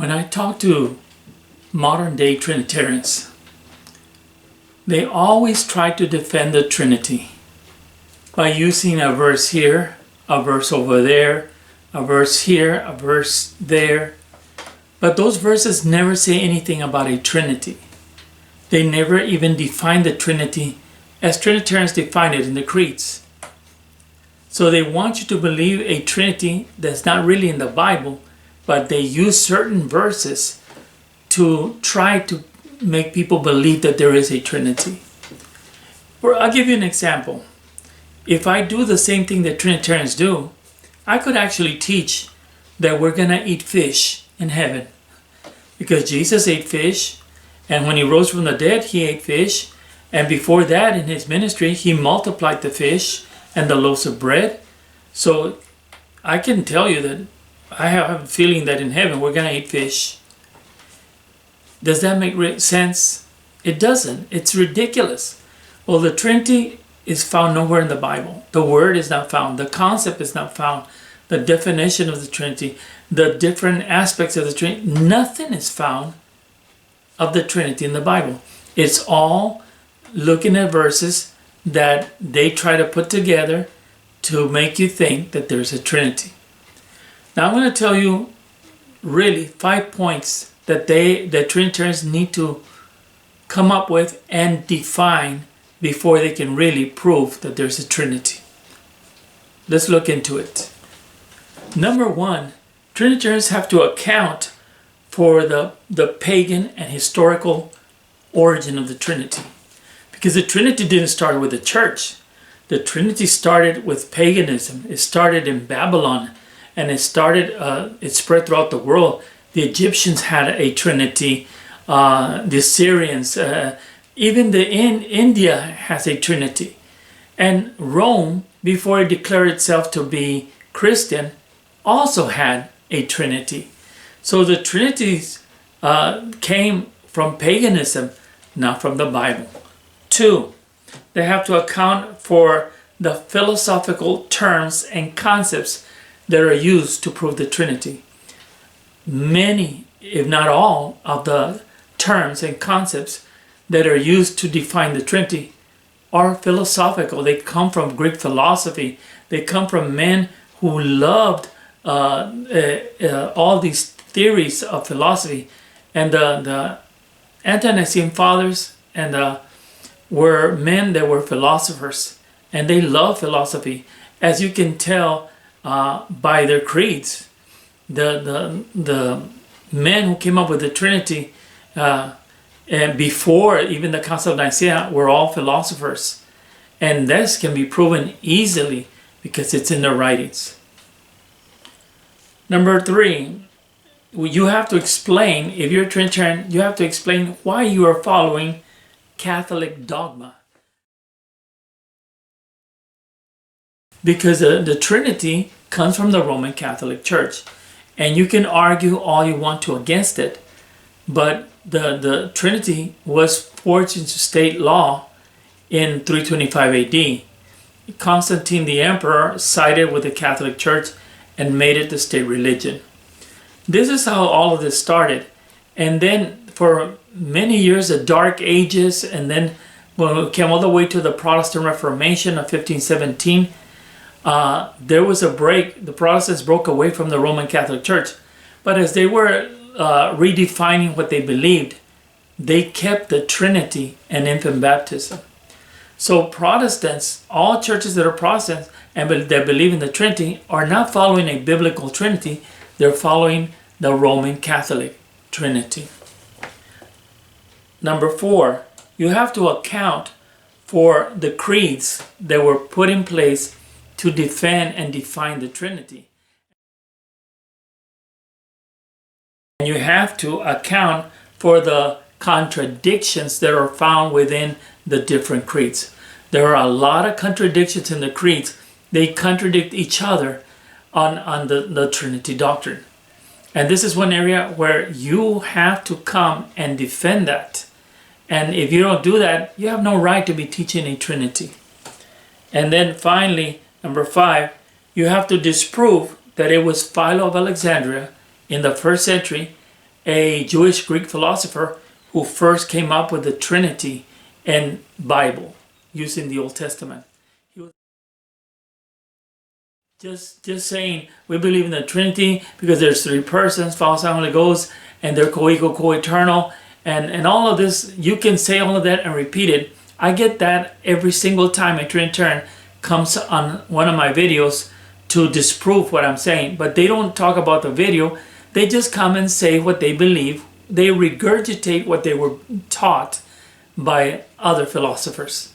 When I talk to modern day Trinitarians, they always try to defend the Trinity by using a verse here, a verse over there, a verse here, a verse there. But those verses never say anything about a Trinity. They never even define the Trinity as Trinitarians define it in the creeds. So they want you to believe a Trinity that's not really in the Bible, but they use certain verses to try to make people believe that there is a Trinity. I'll give you an example. If I do the same thing that Trinitarians do, I could actually teach that we're going to eat fish in heaven. Because Jesus ate fish, and when he rose from the dead, he ate fish. And before that, in his ministry, he multiplied the fish and the loaves of bread. So I can tell you that I have a feeling that in heaven we're going to eat fish. Does that make sense? It doesn't. It's ridiculous. Well, the Trinity is found nowhere in the Bible. The word is not found. The concept is not found. The definition of the Trinity, the different aspects of the Trinity, nothing is found of the Trinity in the Bible. It's all looking at verses that they try to put together to make you think that there's a Trinity. Now I'm going to tell you really 5 points that Trinitarians need to come up with and define before they can really prove that there's a Trinity. Let's look into it. Number one, Trinitarians have to account for the pagan and historical origin of the Trinity. Because the Trinity didn't start with the church. The Trinity started with paganism. It started in Babylon, and it spread throughout the world. The Egyptians had a Trinity. The Syrians, even India has a Trinity. And Rome, before it declared itself to be Christian, also had a Trinity. So the Trinities came from paganism, not from the Bible. 2, they have to account for the philosophical terms and concepts that are used to prove the Trinity. Many, if not all, of the terms and concepts that are used to define the Trinity are philosophical. They come from Greek philosophy. They come from men who loved all these theories of philosophy. And the Ante-Nicene fathers were men that were philosophers, and they loved philosophy, as you can tell by their creeds. The men who came up with the Trinity and before even the Council of Nicaea were all philosophers, and this can be proven easily because it's in their writings. Number 3, you have to explain, if you're a Trinitarian, you have to explain why you are following Catholic dogma. Because the Trinity comes from the Roman Catholic Church, and you can argue all you want to against it, but the Trinity was forged into state law in 325 AD. Constantine the Emperor sided with the Catholic Church and made it the state religion. This is how all of this started. And then for many years, the Dark Ages, and then when we came all the way to the Protestant Reformation of 1517, there was a break. The Protestants broke away from the Roman Catholic Church. But as they were redefining what they believed, they kept the Trinity and infant baptism. So Protestants, all churches that are Protestants and that believe in the Trinity, are not following a biblical Trinity. They're following the Roman Catholic Trinity. Number 4, you have to account for the creeds that were put in place to defend and define the Trinity. And you have to account for the contradictions that are found within the different creeds. There are a lot of contradictions in the creeds. They contradict each other on the Trinity doctrine. And this is one area where you have to come and defend that. And if you don't do that, you have no right to be teaching a Trinity. And then finally, number 5, you have to disprove that it was Philo of Alexandria in the 1st century a Jewish Greek philosopher who first came up with the Trinity and Bible using the Old Testament. He was just saying we believe in the Trinity because there's three persons, Father, Son, Holy Ghost, and they're co-equal, co-eternal, and all of this. You can say all of that and repeat it. I get that every single time a Trinitarian comes on one of my videos to disprove what I'm saying, but they don't talk about the video. They just come and say what they believe. They regurgitate what they were taught by other philosophers.